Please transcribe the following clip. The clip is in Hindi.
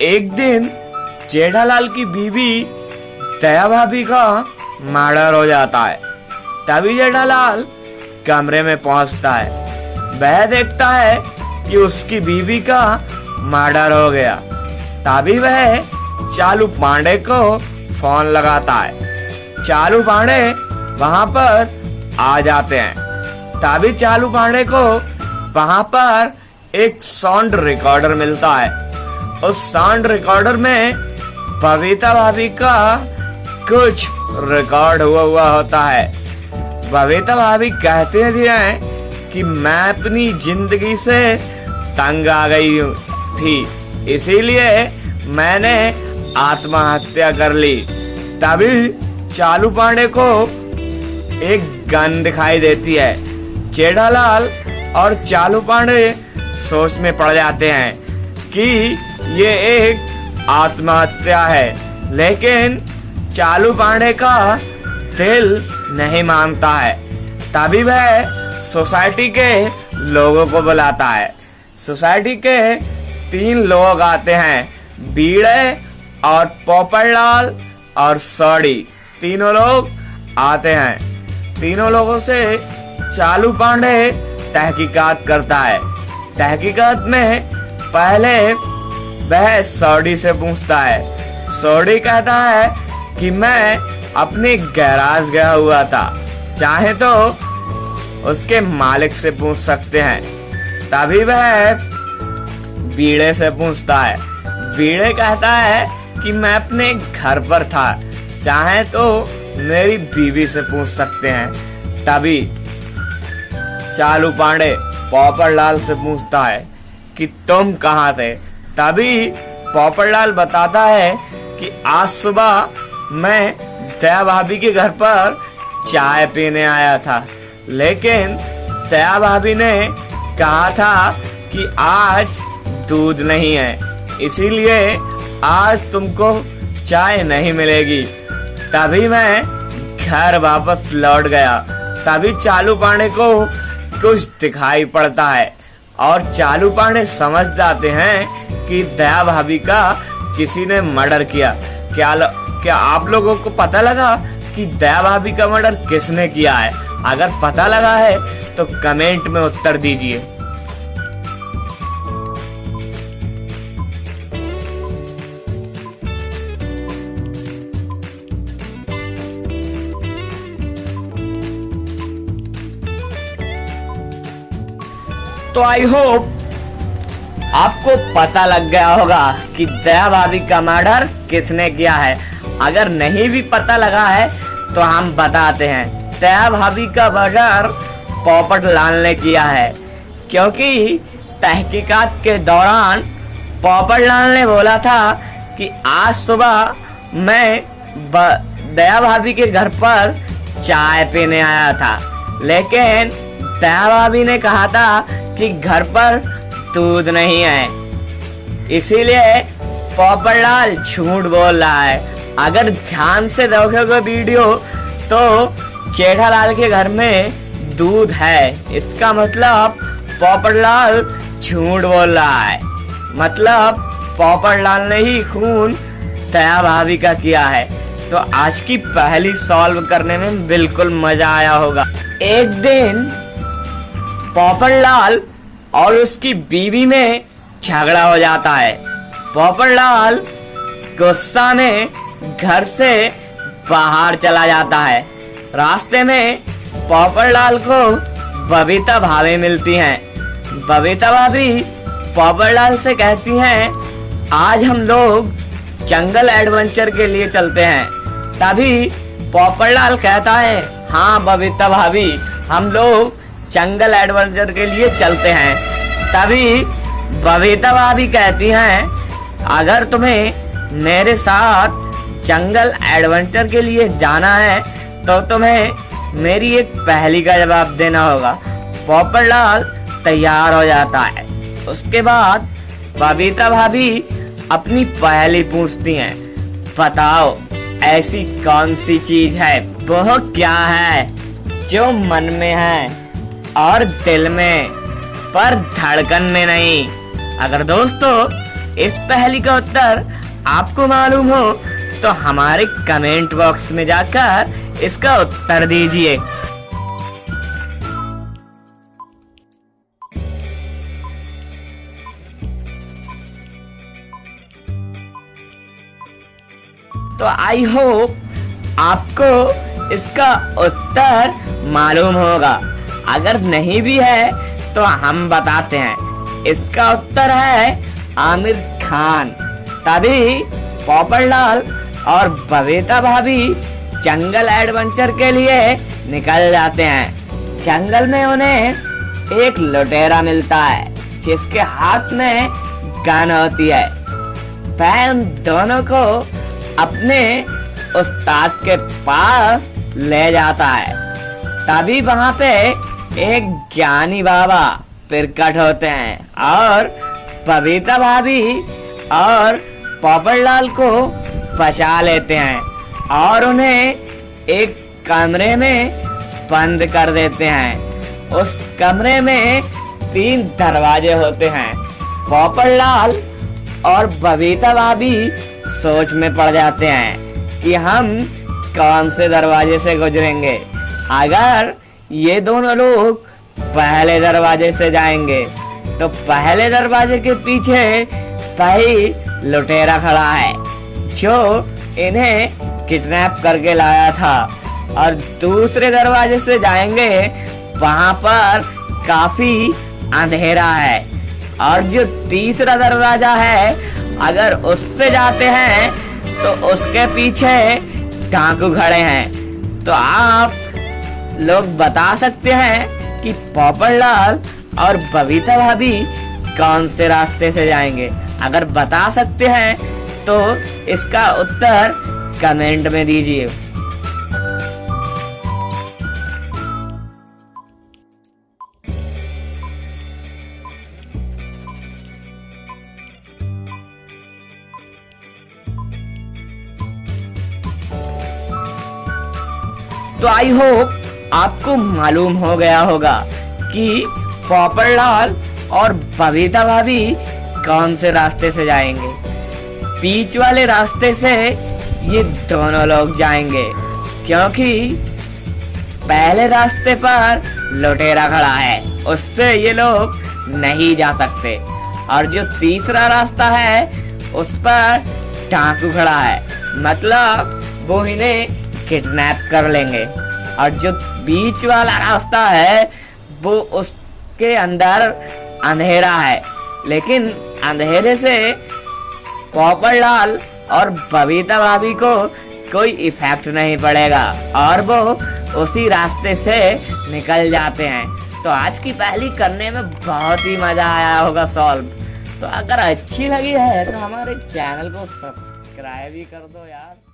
एक दिन जेठालाल की बीवी दया भाभी का मर्डर हो जाता है। तभी जेठालाल कमरे में पहुंचता है। वह देखता है कि उसकी बीवी का मर्डर हो गया। तभी वह चालू पांडे को फोन लगाता है। चालू पांडे वहां पर आ जाते हैं। तभी चालू पांडे को वहां पर एक साउंड रिकॉर्डर मिलता है। उस साउंड रिकॉर्डर में बबीता भाभी का कुछ रिकॉर्ड हुआ होता है। बबीता भाभी कहते हैं कि मैं अपनी जिंदगी से तंग आ गई थी, इसीलिए मैंने आत्महत्या कर ली। तभी चालू पांडे को एक गन दिखाई देती है। जेठालाल और चालू पांडे सोच में पड़ जाते हैं कि ये एक आत्महत्या है, लेकिन चालू पांडे का दिल नहीं मानता है। तभी वह सोसाइटी के लोगों को बुलाता है। सोसाइटी के 3 लोग आते हैं, बीड़े और पोपटलाल और सौड़ी। तीनों लोग आते हैं। तीनों लोगों से चालू पांडे तहकीकात करता है। तहकीकात में पहले वह सौड़ी से पूछता है। सौड़ी कहता है कि मैं अपने गैराज गया हुआ था, चाहे तो उसके मालिक से पूछ सकते हैं। तभी वह बीड़े से पूछता है। बीड़े कहता है कि मैं अपने घर पर था, चाहे तो मेरी बीवी से पूछ सकते हैं। तभी चालू पांडे पोपटलाल से पूछता है कि तुम कहाँ थे। तभी पोपटलाल बताता है कि आज सुबह मैं दया भाभी के घर पर चाय पीने आया था, लेकिन दया भाभी ने कहा था कि आज दूध नहीं है, इसीलिए आज तुमको चाय नहीं मिलेगी। तभी मैं घर वापस लौट गया। तभी चालू पांडे को कुछ दिखाई पड़ता है और चालू पांडे समझ जाते हैं कि दया भाभी का किसी ने मर्डर किया। क्या आप लोगों को पता लगा कि दया भाभी का मर्डर किसने किया है? अगर पता लगा है तो कमेंट में उत्तर दीजिए। तो आई होप आपको पता लग गया होगा कि दया भाभी का मर्डर किसने किया है। अगर नहीं भी पता लगा है तो हम बताते हैं, दया भाभी का मर्डर पोपटलाल ने किया है, क्योंकि तहकीकात के दौरान पोपटलाल ने बोला था कि आज सुबह मैं दया भाभी के घर पर चाय पीने आया था, लेकिन दया भाभी ने कहा था कि घर पर दूध नहीं है, इसीलिए पोपटलाल झूठ बोल रहा है। अगर ध्यान से देखोगे वीडियो तो जेठालाल के घर में दूध है, इसका मतलब पोपटलाल झूठ बोल रहा है। मतलब पोपटलाल ने ही खून दया भाभी का किया है। तो आज की पहली सॉल्व करने में बिल्कुल मजा आया होगा। एक दिन पोपटलाल और उसकी बीवी में झगड़ा हो जाता है। पोपटलाल गुस्सा में घर से बाहर चला जाता है। रास्ते में पोपटलाल को बबीता भाभी मिलती हैं। बबीता भाभी पोपटलाल से कहती हैं, आज हम लोग जंगल एडवेंचर के लिए चलते हैं। तभी पोपटलाल कहता है, हाँ बबीता भाभी, हम लोग जंगल एडवेंचर के लिए चलते हैं। तभी बबीता भाभी कहती हैं, अगर तुम्हें मेरे साथ जंगल एडवेंचर के लिए जाना है तो तुम्हें मेरी एक पहेली का जवाब देना होगा। पोपटलाल तैयार हो जाता है। उसके बाद बबीता भाभी अपनी पहेली पूछती हैं, बताओ ऐसी कौन सी चीज है, वो क्या है जो मन में है और दिल में पर धड़कन में नहीं। अगर दोस्तों इस पहेली का उत्तर आपको मालूम हो तो हमारे कमेंट बॉक्स में जाकर इसका उत्तर दीजिए। तो आई होप आपको इसका उत्तर मालूम होगा। अगर नहीं भी है तो हम बताते हैं। इसका उत्तर है आमिर खान। तभी पोपटलाल और बबीता भाभी जंगल एडवेंचर के लिए निकल जाते हैं। जंगल में उन्हें एक लुटेरा मिलता है जिसके हाथ में गन होती है। वह उन दोनों को अपने उस्ताद के पास ले जाता है। तभी वहां पे एक ज्ञानी बाबा प्रकट होते हैं और बबीता भाभी और पोपटलाल को बचा लेते हैं और उन्हें एक कमरे में बंद कर देते हैं। उस कमरे में 3 दरवाजे होते हैं। पोपटलाल और बबीता भाभी सोच में पड़ जाते हैं कि हम कौन से दरवाजे से गुजरेंगे। अगर ये दोनों लोग पहले दरवाजे से जाएंगे तो पहले दरवाजे के पीछे वही लुटेरा खड़ा है जो इन्हें किडनैप करके लाया था, और दूसरे दरवाजे से जाएंगे वहां पर काफी अंधेरा है, और जो तीसरा दरवाजा है अगर उससे जाते हैं तो उसके पीछे डाकू खड़े हैं। तो आप लोग बता सकते हैं कि पोपटलाल और बबीता भाभी कौन से रास्ते से जाएंगे। अगर बता सकते हैं तो इसका उत्तर कमेंट में दीजिए। तो आई होप आपको मालूम हो गया होगा कि पोपटलाल और बबीता भाभी कौन से रास्ते से जाएंगे। बीच वाले रास्ते से ये दोनों लोग जाएंगे क्योंकि पहले रास्ते पर लुटेरा खड़ा है, उससे ये लोग नहीं जा सकते, और जो तीसरा रास्ता है उस पर डाकू खड़ा है, मतलब वो इन्हें किडनैप कर लेंगे। और जो बीच वाला रास्ता है वो उसके अंदर अंधेरा है, लेकिन अंधेरे से पोपटलाल और बबीता भाभी को कोई इफेक्ट नहीं पड़ेगा और वो उसी रास्ते से निकल जाते हैं। तो आज की पहेली करने में बहुत ही मजा आया होगा सॉल्व। तो अगर अच्छी लगी है तो हमारे चैनल को सब्सक्राइब भी कर दो यार।